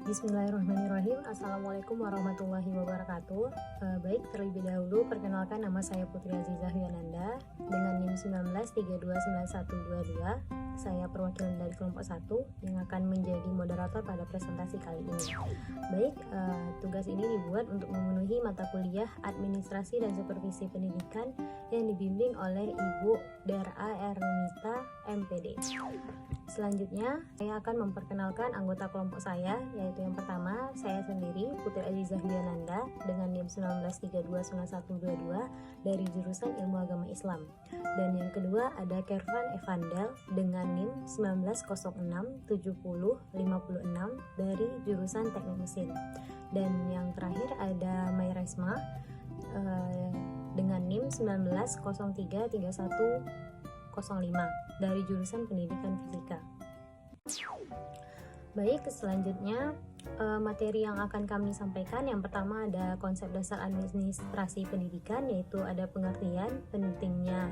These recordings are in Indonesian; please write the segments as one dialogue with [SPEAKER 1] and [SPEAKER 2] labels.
[SPEAKER 1] Bismillahirrahmanirrahim. Assalamualaikum warahmatullahi wabarakatuh. Baik, terlebih dahulu perkenalkan, nama saya Putri Azizah Wiananda dengan NIM 19329122. Saya perwakilan dari kelompok 1 yang akan menjadi moderator pada presentasi kali ini. Baik, tugas ini dibuat untuk memenuhi mata kuliah Administrasi dan Supervisi Pendidikan yang dibimbing oleh Ibu Dara Ernita MPD. Selanjutnya, saya akan memperkenalkan anggota kelompok saya, yaitu yang pertama, saya sendiri, Putri Azizah Wiananda, dengan NIM 19329122 dari jurusan Ilmu Agama Islam. Dan yang kedua, ada Kervan Evandel dengan NIM 19067056 dari jurusan Teknik Mesin. Dan yang terakhir, ada Mai Resma dengan NIM 19033105 dari jurusan Pendidikan Fisika. Baik, selanjutnya materi yang akan kami sampaikan, yang pertama ada konsep dasar administrasi pendidikan, yaitu ada pengertian pentingnya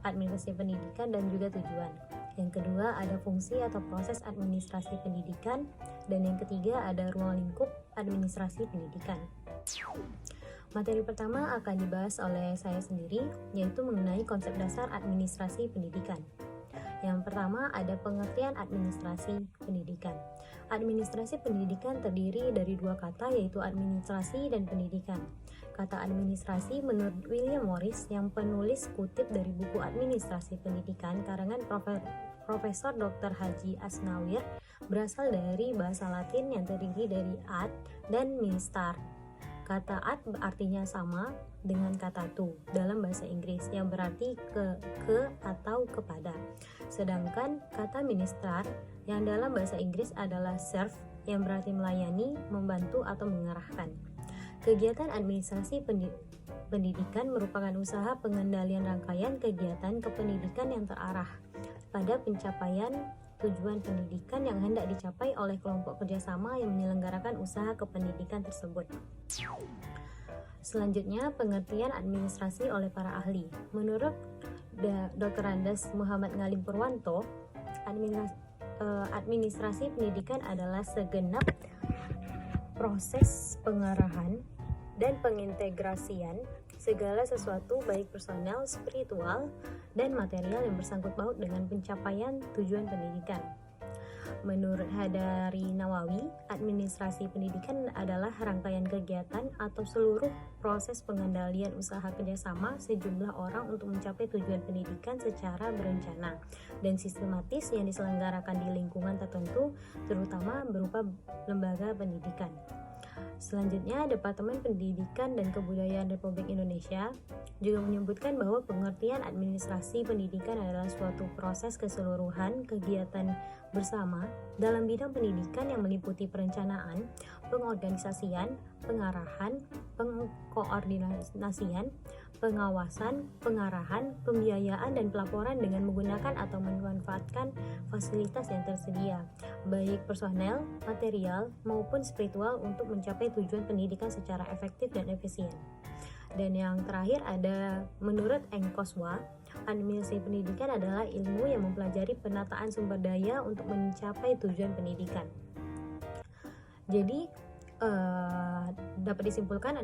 [SPEAKER 1] administrasi pendidikan dan juga tujuan. Yang kedua ada fungsi atau proses administrasi pendidikan, dan yang ketiga ada ruang lingkup administrasi pendidikan. Materi pertama akan dibahas oleh saya sendiri, yaitu mengenai konsep dasar administrasi pendidikan. Yang pertama ada pengertian administrasi pendidikan. Administrasi pendidikan terdiri dari dua kata, yaitu administrasi dan pendidikan. Kata administrasi menurut William Morris, yang penulis kutip dari buku Administrasi Pendidikan karangan Profesor Dr. Haji Asnawir, berasal dari bahasa Latin yang terdiri dari ad dan ministar. Kata ad artinya sama dengan kata to dalam bahasa Inggris, yang berarti ke atau kepada. Sedangkan kata ministrar yang dalam bahasa Inggris adalah serve, yang berarti melayani, membantu atau mengarahkan. Kegiatan administrasi pendidikan merupakan usaha pengendalian rangkaian kegiatan kependidikan yang terarah pada pencapaian tujuan pendidikan yang hendak dicapai oleh kelompok kerjasama yang menyelenggarakan usaha kependidikan tersebut. Selanjutnya, pengertian administrasi oleh para ahli. Menurut Dr. Andes Muhammad Ngalim Purwanto, administrasi pendidikan adalah segenap proses pengarahan dan pengintegrasian segala sesuatu, baik personel, spiritual, dan material yang bersangkut paut dengan pencapaian tujuan pendidikan. Menurut Hadari Nawawi, administrasi pendidikan adalah rangkaian kegiatan atau seluruh proses pengendalian usaha kerjasama sejumlah orang untuk mencapai tujuan pendidikan secara berencana dan sistematis yang diselenggarakan di lingkungan tertentu, terutama berupa lembaga pendidikan. Selanjutnya, Departemen Pendidikan dan Kebudayaan Republik Indonesia juga menyebutkan bahwa pengertian administrasi pendidikan adalah suatu proses keseluruhan kegiatan bersama dalam bidang pendidikan yang meliputi perencanaan, pengorganisasian, pengarahan, pengkoordinasian, pengawasan, pengarahan, pembiayaan, dan pelaporan dengan menggunakan atau memanfaatkan fasilitas yang tersedia, baik personel, material, maupun spiritual untuk mencapai tujuan pendidikan secara efektif dan efisien. Dan yang terakhir ada menurut Engkoswa, administrasi pendidikan adalah ilmu yang mempelajari penataan sumber daya untuk mencapai tujuan pendidikan. Jadi dapat disimpulkan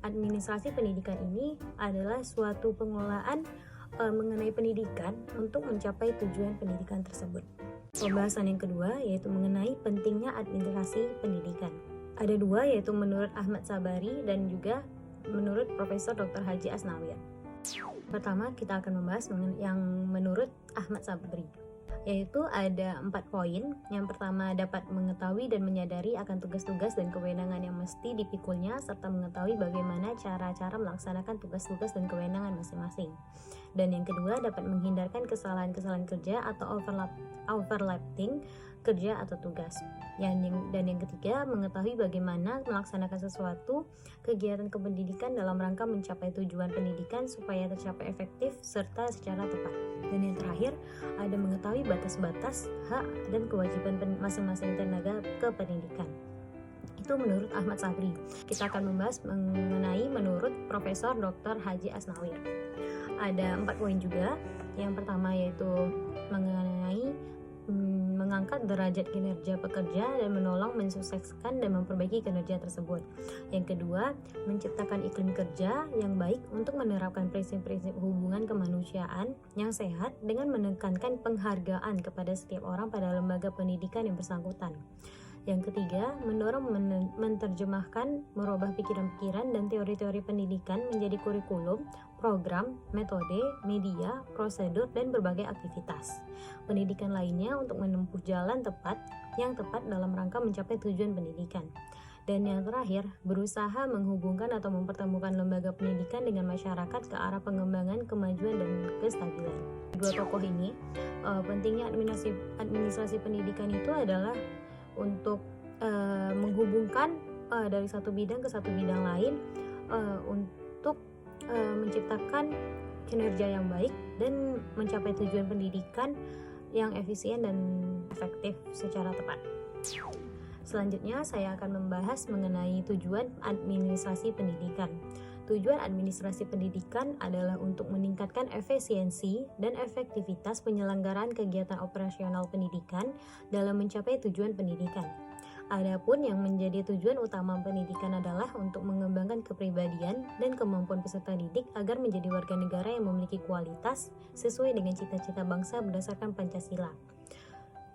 [SPEAKER 1] administrasi pendidikan ini adalah suatu pengelolaan mengenai pendidikan untuk mencapai tujuan pendidikan tersebut. Pembahasan yang kedua yaitu mengenai pentingnya administrasi pendidikan. Ada dua, yaitu menurut Ahmad Sabari dan juga menurut Profesor Dr. Haji Asnawir. Pertama, kita akan membahas yang menurut Ahmad Sabari, yaitu ada 4 poin. Yang pertama, dapat mengetahui dan menyadari akan tugas-tugas dan kewenangan yang mesti dipikulnya, serta mengetahui bagaimana cara-cara melaksanakan tugas-tugas dan kewenangan masing-masing. Dan yang kedua, dapat menghindarkan kesalahan-kesalahan kerja atau overlapping kerja atau tugas. Dan yang ketiga, mengetahui bagaimana melaksanakan sesuatu kegiatan kependidikan dalam rangka mencapai tujuan pendidikan supaya tercapai efektif serta secara tepat. Dan yang terakhir, ada mengetahui batas-batas, hak, dan kewajiban masing-masing tenaga kependidikan. Itu menurut Ahmad Sabri. Kita akan membahas mengenai menurut Profesor Dr. Haji Asnawir. Ada 4 poin juga. Yang pertama yaitu mengenai mengangkat derajat kinerja pekerja dan menolong mensukseskan dan memperbaiki kinerja tersebut. Yang kedua, menciptakan iklim kerja yang baik untuk menerapkan prinsip-prinsip hubungan kemanusiaan yang sehat dengan menekankan penghargaan kepada setiap orang pada lembaga pendidikan yang bersangkutan. Yang ketiga, mendorong menerjemahkan, merubah pikiran-pikiran dan teori-teori pendidikan menjadi kurikulum, program, metode, media, prosedur, dan berbagai aktivitas pendidikan lainnya untuk menempuh jalan yang tepat dalam rangka mencapai tujuan pendidikan. Dan yang terakhir, berusaha menghubungkan atau mempertemukan lembaga pendidikan dengan masyarakat ke arah pengembangan, kemajuan, dan kestabilan. Dua tokoh ini, pentingnya administrasi pendidikan itu adalah untuk menghubungkan dari satu bidang ke satu bidang lain untuk menciptakan kinerja yang baik dan mencapai tujuan pendidikan yang efisien dan efektif secara tepat. Selanjutnya saya akan membahas mengenai tujuan administrasi pendidikan. Tujuan administrasi pendidikan adalah untuk meningkatkan efisiensi dan efektivitas penyelenggaraan kegiatan operasional pendidikan dalam mencapai tujuan pendidikan. Adapun yang menjadi tujuan utama pendidikan adalah untuk mengembangkan kepribadian dan kemampuan peserta didik agar menjadi warga negara yang memiliki kualitas sesuai dengan cita-cita bangsa berdasarkan Pancasila.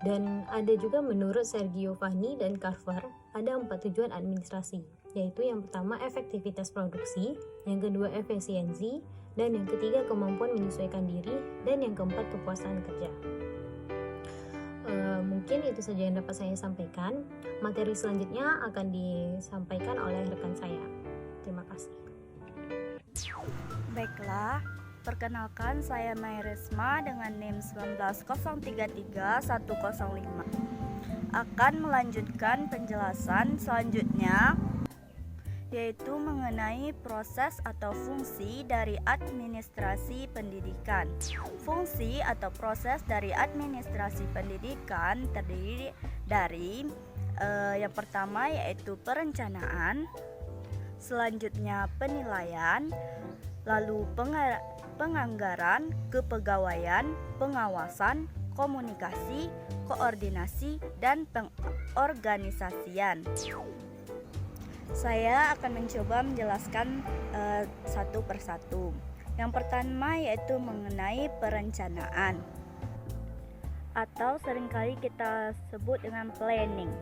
[SPEAKER 1] Dan ada juga menurut Sergio Fahmy dan Carver, ada 4 tujuan administrasi, yaitu yang pertama efektivitas produksi, yang kedua efisiensi, dan yang ketiga kemampuan menyesuaikan diri, dan yang keempat kepuasan kerja. Mungkin itu saja yang dapat saya sampaikan. Materi selanjutnya akan disampaikan oleh rekan saya. Terima kasih.
[SPEAKER 2] Baiklah, perkenalkan saya Mai Resma dengan NIM 19033-105. Akan melanjutkan penjelasan selanjutnya, yaitu mengenai proses atau fungsi dari administrasi pendidikan. Fungsi atau proses dari administrasi pendidikan terdiri dari yang pertama yaitu perencanaan, selanjutnya penilaian, lalu penganggaran, kepegawaian, pengawasan, komunikasi, koordinasi, dan pengorganisasian. Saya akan mencoba menjelaskan satu persatu. Yang pertama yaitu mengenai perencanaan, atau seringkali kita sebut dengan planning.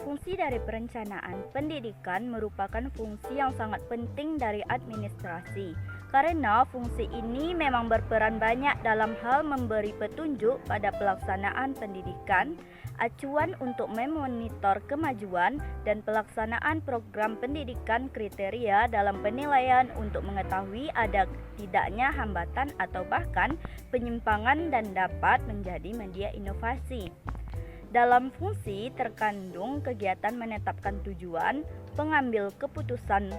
[SPEAKER 2] Fungsi dari perencanaan pendidikan merupakan fungsi yang sangat penting dari administrasi, karena fungsi ini memang berperan banyak dalam hal memberi petunjuk pada pelaksanaan pendidikan, acuan untuk memonitor kemajuan dan pelaksanaan program pendidikan, kriteria dalam penilaian untuk mengetahui ada tidaknya hambatan atau bahkan penyimpangan dan dapat menjadi media inovasi. Dalam fungsi terkandung kegiatan menetapkan tujuan, pengambil keputusan,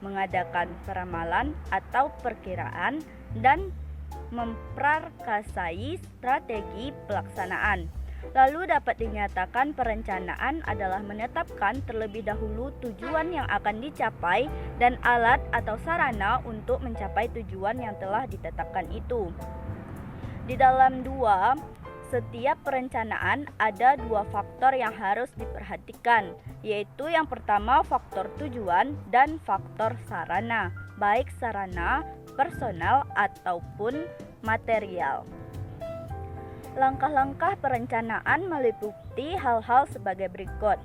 [SPEAKER 2] mengadakan peramalan atau perkiraan, dan memprakarsai strategi pelaksanaan. Lalu dapat dinyatakan perencanaan adalah menetapkan terlebih dahulu tujuan yang akan dicapai dan alat atau sarana untuk mencapai tujuan yang telah ditetapkan itu. Di dalam setiap perencanaan ada 2 faktor yang harus diperhatikan, yaitu yang pertama faktor tujuan dan faktor sarana, baik sarana, personal ataupun material. Langkah-langkah perencanaan meliputi hal-hal sebagai berikut,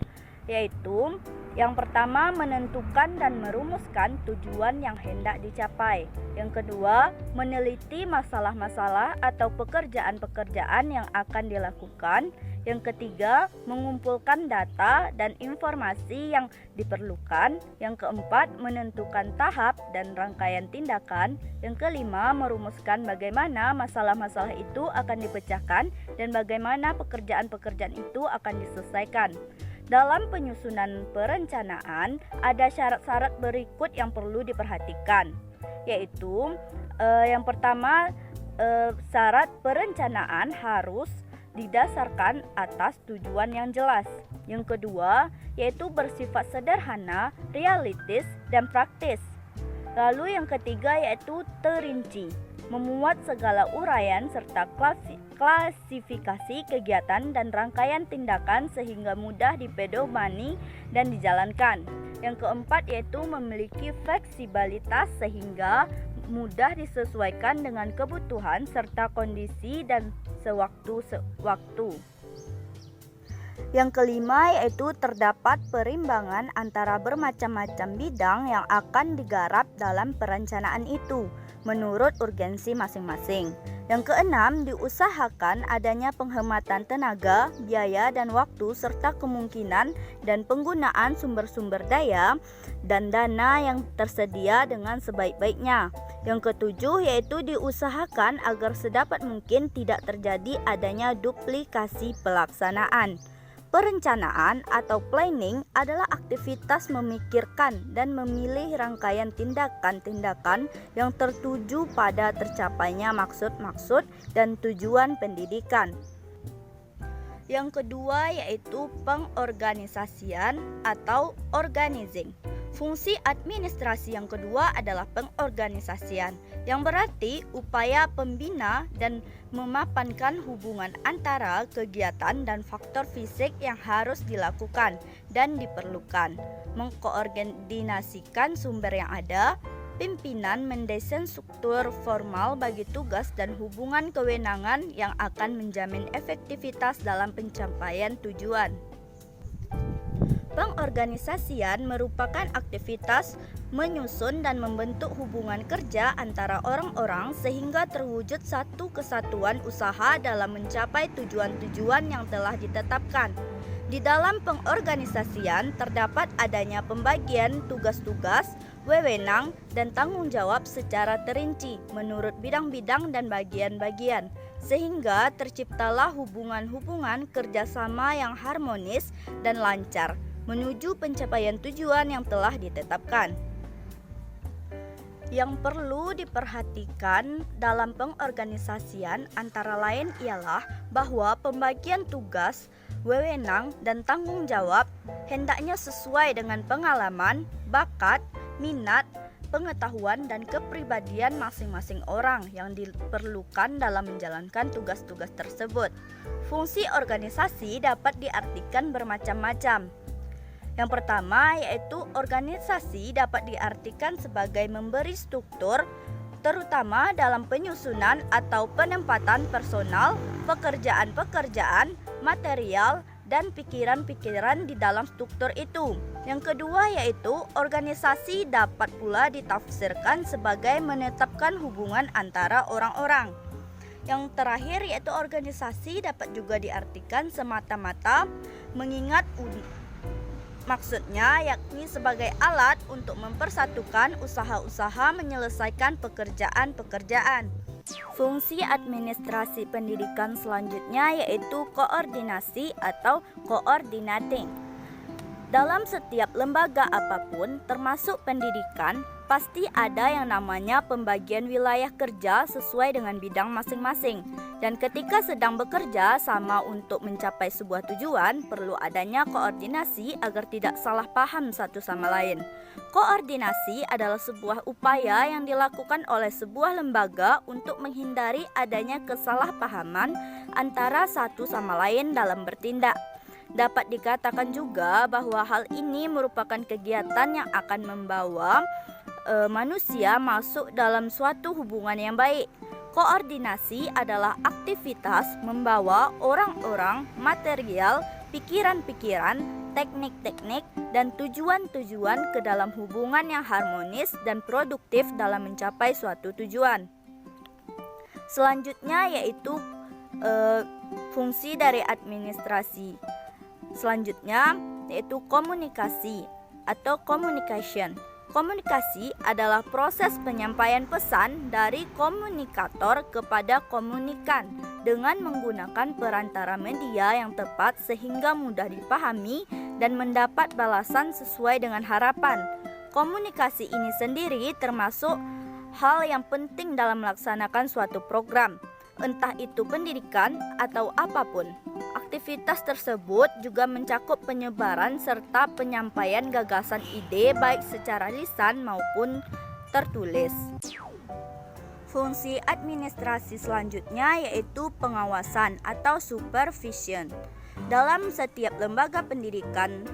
[SPEAKER 2] yaitu yang pertama menentukan dan merumuskan tujuan yang hendak dicapai. Yang kedua, meneliti masalah-masalah atau pekerjaan-pekerjaan yang akan dilakukan. Yang ketiga, mengumpulkan data dan informasi yang diperlukan. Yang keempat, menentukan tahap dan rangkaian tindakan. Yang kelima, merumuskan bagaimana masalah-masalah itu akan dipecahkan dan bagaimana pekerjaan-pekerjaan itu akan diselesaikan. Dalam penyusunan perencanaan, ada syarat-syarat berikut yang perlu diperhatikan, yaitu yang pertama, syarat perencanaan harus didasarkan atas tujuan yang jelas. Yang kedua, yaitu bersifat sederhana, realistis, dan praktis. Lalu yang ketiga yaitu terinci, memuat segala uraian serta mengklasifikasi kegiatan dan rangkaian tindakan sehingga mudah dipedomani dan dijalankan. Yang keempat yaitu memiliki fleksibilitas sehingga mudah disesuaikan dengan kebutuhan serta kondisi dan sewaktu-waktu. Yang kelima yaitu terdapat perimbangan antara bermacam-macam bidang yang akan digarap dalam perencanaan itu menurut urgensi masing-masing. Yang keenam, diusahakan adanya penghematan tenaga, biaya, dan waktu serta kemungkinan dan penggunaan sumber-sumber daya dan dana yang tersedia dengan sebaik-baiknya. Yang ketujuh yaitu diusahakan agar sedapat mungkin tidak terjadi adanya duplikasi pelaksanaan. Perencanaan atau planning adalah aktivitas memikirkan dan memilih rangkaian tindakan-tindakan yang tertuju pada tercapainya maksud-maksud dan tujuan pendidikan. Yang kedua yaitu pengorganisasian atau organizing. Fungsi administrasi yang kedua adalah pengorganisasian, yang berarti upaya pembina dan memapankan hubungan antara kegiatan dan faktor fisik yang harus dilakukan dan diperlukan, mengkoordinasikan sumber yang ada, pimpinan mendesain struktur formal bagi tugas dan hubungan kewenangan yang akan menjamin efektivitas dalam pencapaian tujuan. Pengorganisasian merupakan aktivitas menyusun dan membentuk hubungan kerja antara orang-orang sehingga terwujud satu kesatuan usaha dalam mencapai tujuan-tujuan yang telah ditetapkan. Di dalam pengorganisasian terdapat adanya pembagian tugas-tugas, wewenang, dan tanggung jawab secara terinci menurut bidang-bidang dan bagian-bagian, sehingga terciptalah hubungan-hubungan kerjasama yang harmonis dan lancar menuju pencapaian tujuan yang telah ditetapkan. Yang perlu diperhatikan dalam pengorganisasian antara lain ialah bahwa pembagian tugas, wewenang, dan tanggung jawab hendaknya sesuai dengan pengalaman, bakat, minat, pengetahuan, dan kepribadian masing-masing orang yang diperlukan dalam menjalankan tugas-tugas tersebut. Fungsi organisasi dapat diartikan bermacam-macam. Yang pertama yaitu organisasi dapat diartikan sebagai memberi struktur, terutama dalam penyusunan atau penempatan personal, pekerjaan-pekerjaan, material, dan pikiran-pikiran di dalam struktur itu. Yang kedua yaitu organisasi dapat pula ditafsirkan sebagai menetapkan hubungan antara orang-orang. Yang terakhir yaitu organisasi dapat juga diartikan semata-mata mengingat maksudnya yakni sebagai alat untuk mempersatukan usaha-usaha menyelesaikan pekerjaan-pekerjaan. Fungsi administrasi pendidikan selanjutnya yaitu koordinasi atau coordinating. Dalam setiap lembaga apapun, termasuk pendidikan, pasti ada yang namanya pembagian wilayah kerja sesuai dengan bidang masing-masing. Dan ketika sedang bekerja sama untuk mencapai sebuah tujuan, perlu adanya koordinasi agar tidak salah paham satu sama lain. Koordinasi adalah sebuah upaya yang dilakukan oleh sebuah lembaga untuk menghindari adanya kesalahpahaman antara satu sama lain dalam bertindak. Dapat dikatakan juga bahwa hal ini merupakan kegiatan yang akan membawa manusia masuk dalam suatu hubungan yang baik. Koordinasi adalah aktivitas membawa orang-orang, material, pikiran-pikiran, teknik-teknik, dan tujuan-tujuan ke dalam hubungan yang harmonis dan produktif dalam mencapai suatu tujuan. Selanjutnya yaitu fungsi dari administrasi. Selanjutnya yaitu komunikasi atau communication. Komunikasi adalah proses penyampaian pesan dari komunikator kepada komunikan dengan menggunakan perantara media yang tepat sehingga mudah dipahami dan mendapat balasan sesuai dengan harapan. Komunikasi ini sendiri termasuk hal yang penting dalam melaksanakan suatu program, entah itu pendidikan atau apapun. Aktivitas tersebut juga mencakup penyebaran serta penyampaian gagasan ide baik secara lisan maupun tertulis. Fungsi administrasi selanjutnya yaitu pengawasan atau supervision. Dalam setiap lembaga pendidikan,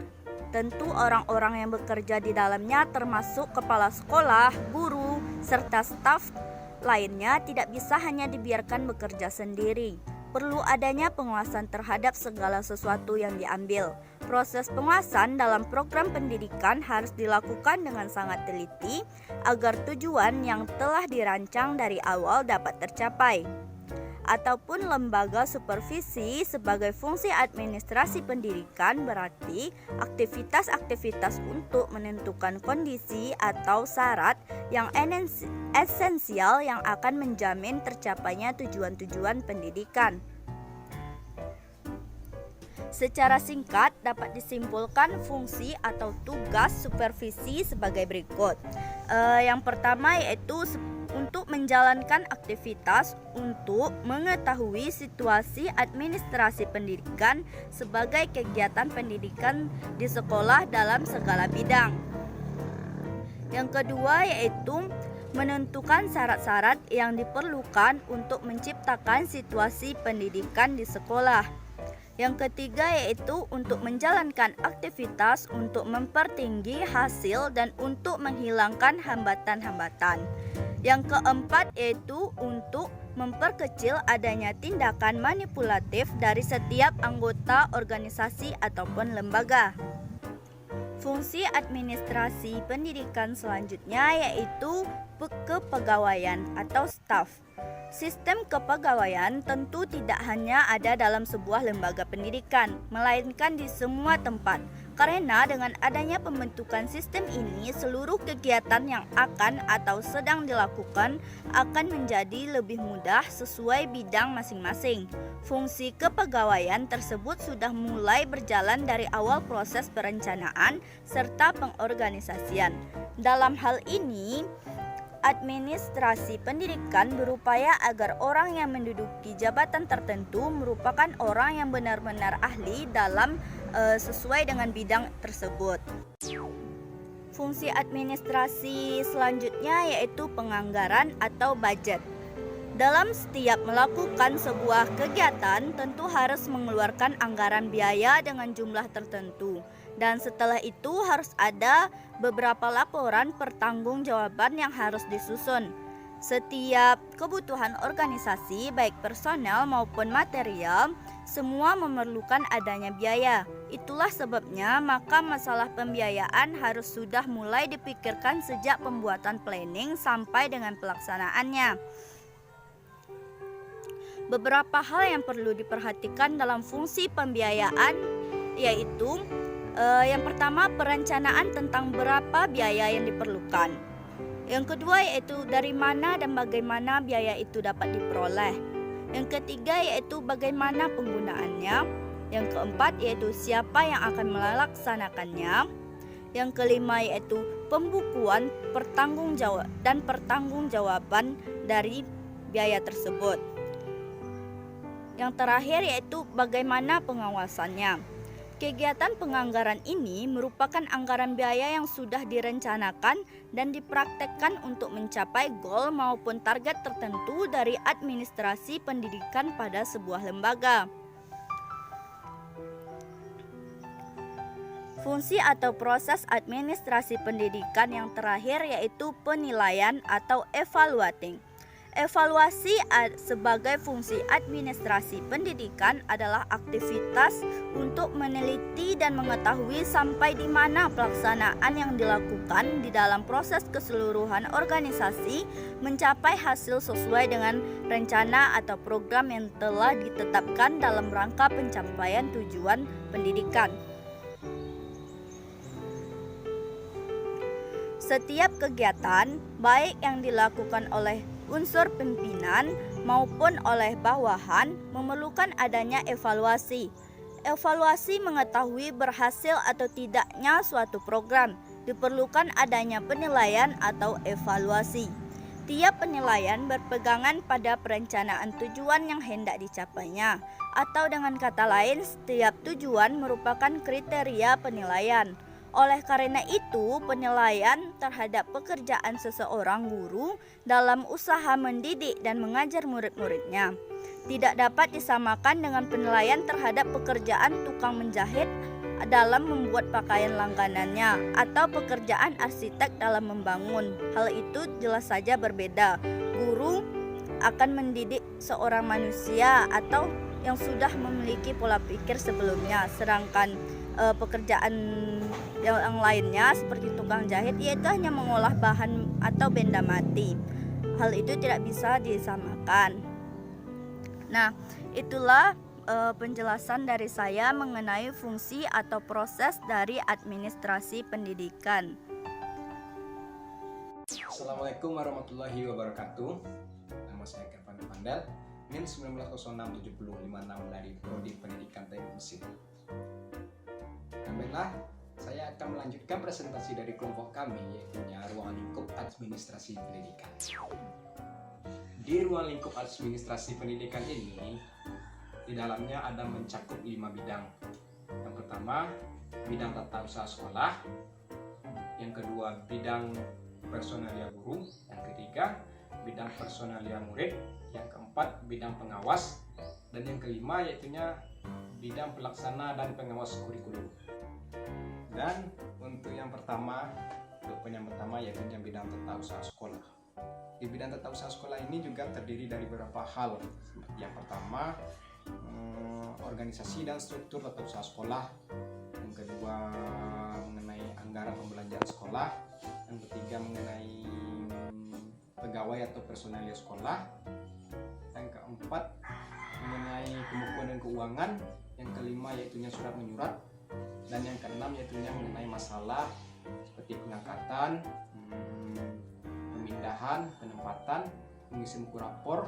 [SPEAKER 2] tentu orang-orang yang bekerja di dalamnya termasuk kepala sekolah, guru, serta staf lainnya tidak bisa hanya dibiarkan bekerja sendiri. Perlu adanya pengawasan terhadap segala sesuatu yang diambil. Proses pengawasan dalam program pendidikan harus dilakukan dengan sangat teliti agar tujuan yang telah dirancang dari awal dapat tercapai. Ataupun lembaga supervisi sebagai fungsi administrasi pendidikan berarti aktivitas-aktivitas untuk menentukan kondisi atau syarat yang esensial yang akan menjamin tercapainya tujuan-tujuan pendidikan. Secara singkat dapat disimpulkan fungsi atau tugas supervisi sebagai berikut. Yang pertama yaitu untuk menjalankan aktivitas untuk mengetahui situasi administrasi pendidikan sebagai kegiatan pendidikan di sekolah dalam segala bidang. Yang kedua yaitu menentukan syarat-syarat yang diperlukan untuk menciptakan situasi pendidikan di sekolah. Yang ketiga yaitu untuk menjalankan aktivitas untuk mempertinggi hasil dan untuk menghilangkan hambatan-hambatan. Yang keempat yaitu untuk memperkecil adanya tindakan manipulatif dari setiap anggota organisasi ataupun lembaga. Fungsi administrasi pendidikan selanjutnya yaitu kepegawaian atau staf. Sistem kepegawaian tentu tidak hanya ada dalam sebuah lembaga pendidikan, melainkan di semua tempat. Karena dengan adanya pembentukan sistem ini, seluruh kegiatan yang akan atau sedang dilakukan akan menjadi lebih mudah sesuai bidang masing-masing. Fungsi kepegawaian tersebut sudah mulai berjalan dari awal proses perencanaan serta pengorganisasian. Dalam hal ini, administrasi pendidikan berupaya agar orang yang menduduki jabatan tertentu merupakan orang yang benar-benar ahli dalam sesuai dengan bidang tersebut. Fungsi administrasi selanjutnya yaitu penganggaran atau budget. Dalam setiap melakukan sebuah kegiatan tentu harus mengeluarkan anggaran biaya dengan jumlah tertentu. Dan setelah itu harus ada beberapa laporan pertanggungjawaban yang harus disusun. Setiap kebutuhan organisasi baik personel maupun material semua memerlukan adanya biaya. Itulah sebabnya maka masalah pembiayaan harus sudah mulai dipikirkan sejak pembuatan planning sampai dengan pelaksanaannya. Beberapa hal yang perlu diperhatikan dalam fungsi pembiayaan yaitu yang pertama, perencanaan tentang berapa biaya yang diperlukan. Yang kedua yaitu dari mana dan bagaimana biaya itu dapat diperoleh. Yang ketiga yaitu bagaimana penggunaannya. Yang keempat yaitu siapa yang akan melaksanakannya. Yang kelima yaitu pembukuan pertanggungjawaban dari biaya tersebut. Yang terakhir yaitu bagaimana pengawasannya. Kegiatan penganggaran ini merupakan anggaran biaya yang sudah direncanakan dan dipraktekkan untuk mencapai goal maupun target tertentu dari administrasi pendidikan pada sebuah lembaga. Fungsi atau proses administrasi pendidikan yang terakhir yaitu penilaian atau evaluating. Evaluasi sebagai fungsi administrasi pendidikan adalah aktivitas untuk meneliti dan mengetahui sampai di mana pelaksanaan yang dilakukan di dalam proses keseluruhan organisasi mencapai hasil sesuai dengan rencana atau program yang telah ditetapkan dalam rangka pencapaian tujuan pendidikan. Setiap kegiatan, baik yang dilakukan oleh unsur pimpinan maupun oleh bawahan memerlukan adanya evaluasi. Evaluasi mengetahui berhasil atau tidaknya suatu program. Diperlukan adanya penilaian atau evaluasi. Tiap penilaian berpegangan pada perencanaan tujuan yang hendak dicapainya. Atau dengan kata lain, setiap tujuan merupakan kriteria penilaian. Oleh karena itu, penilaian terhadap pekerjaan seseorang guru dalam usaha mendidik dan mengajar murid-muridnya tidak dapat disamakan dengan penilaian terhadap pekerjaan tukang menjahit dalam membuat pakaian langganannya atau pekerjaan arsitek dalam membangun. Hal itu jelas saja berbeda. Guru akan mendidik seorang manusia atau yang sudah memiliki pola pikir sebelumnya, sedangkan pekerjaan yang lainnya seperti tukang jahit yaitu hanya mengolah bahan atau benda mati. Hal itu tidak bisa disamakan. Nah, itulah penjelasan dari saya mengenai fungsi atau proses dari administrasi pendidikan.
[SPEAKER 3] Assalamualaikum warahmatullahi wabarakatuh. Nama saya Kevin Pandal, NIM 19067056 dari Prodi Pendidikan Teknik Mesin. Baiklah, saya akan melanjutkan presentasi dari kelompok kami, yaitu ruang lingkup administrasi pendidikan. Di ruang lingkup administrasi pendidikan ini, di dalamnya ada mencakup 5 bidang. Yang pertama, bidang tata usaha sekolah. Yang kedua, bidang personalia guru. Yang ketiga, bidang personalia murid. Yang keempat, bidang pengawas. Dan yang kelima, yaitunya bidang pelaksana dan pengawas kurikulum. Dan untuk yang pertama, yaitu bidang tata usaha sekolah. Di bidang tata usaha sekolah ini juga terdiri dari beberapa hal. Yang pertama, organisasi dan struktur tata usaha sekolah. Yang kedua, mengenai anggaran pembelanjaan sekolah. Yang ketiga, mengenai pegawai atau personalia sekolah. Yang keempat, mengenai pembukuan dan keuangan. Yang kelima, yaitunya surat menyurat. Dan yang keenam, yaitunya mengenai masalah seperti pengangkatan, pemindahan, penempatan, mengisi buku rapor,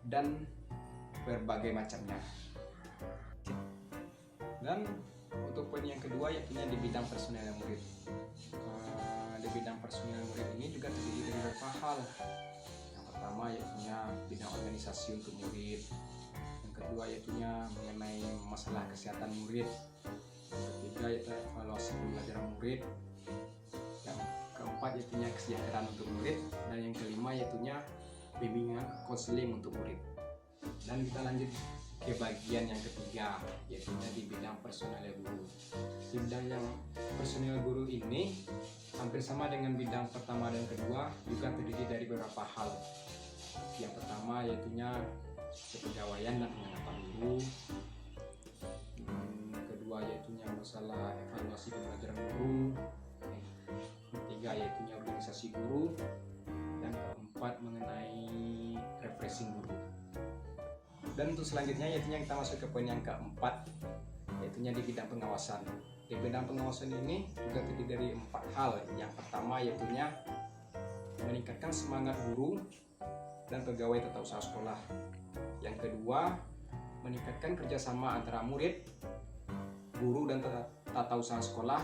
[SPEAKER 3] dan berbagai macamnya. Dan untuk poin yang kedua, yaitunya di bidang personalia murid. Di bidang personalia murid ini juga terdiri dari beberapa hal. Yang pertama, yaitunya bidang organisasi untuk murid. Yang kedua, yaitunya mengenai masalah kesehatan murid. Yang ketiga, yaitu evaluasi pembelajaran murid. Yang keempat, yaitunya kesejahteraan untuk murid. Dan yang kelima, yaitunya bimbingan konseling untuk murid. Dan kita lanjut ke bagian yang ketiga, yaitu di bidang personalia guru. Di bidang yang personalia guru ini hampir sama dengan bidang pertama dan kedua, juga terdiri dari beberapa hal. Yang pertama, yaitunya kepegawaian dan pengangkatan guru. Kedua, yaitunya masalah evaluasi pembelajaran guru. Ketiga, yaitunya organisasi guru. Dan keempat, mengenai refreshing guru. Dan untuk selanjutnya, yaitunya kita masuk ke poin yang keempat, yaitunya di bidang pengawasan. Di bidang pengawasan ini juga terdiri dari 4 hal. Yang pertama, yaitunya meningkatkan semangat guru dan pegawai tata usaha sekolah. Yang kedua, meningkatkan kerjasama antara murid, guru, dan tata usaha sekolah.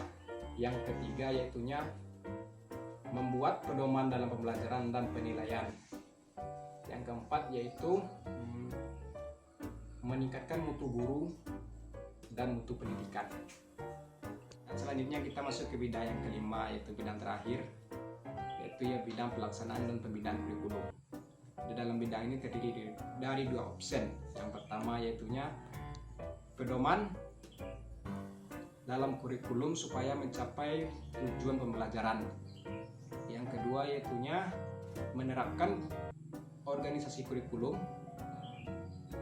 [SPEAKER 3] Yang ketiga, yaitunya membuat pedoman dalam pembelajaran dan penilaian. Yang keempat, yaitu meningkatkan mutu guru dan mutu pendidikan. Dan selanjutnya kita masuk ke bidang yang kelima, yaitu bidang terakhir, yaitu bidang pelaksanaan dan pembinaan kurikulum. Di dalam bidang ini terdiri dari 2 opsi. Yang pertama, yaitunya pedoman dalam kurikulum supaya mencapai tujuan pembelajaran. Yang kedua, yaitunya menerapkan organisasi kurikulum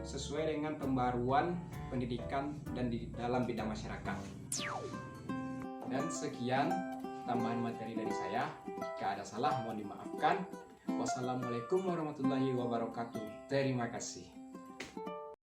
[SPEAKER 3] sesuai dengan pembaruan pendidikan dan di dalam bidang masyarakat. Dan sekian tambahan materi dari saya. Jika ada salah mohon dimaafkan. Wassalamualaikum warahmatullahi wabarakatuh. Terima kasih.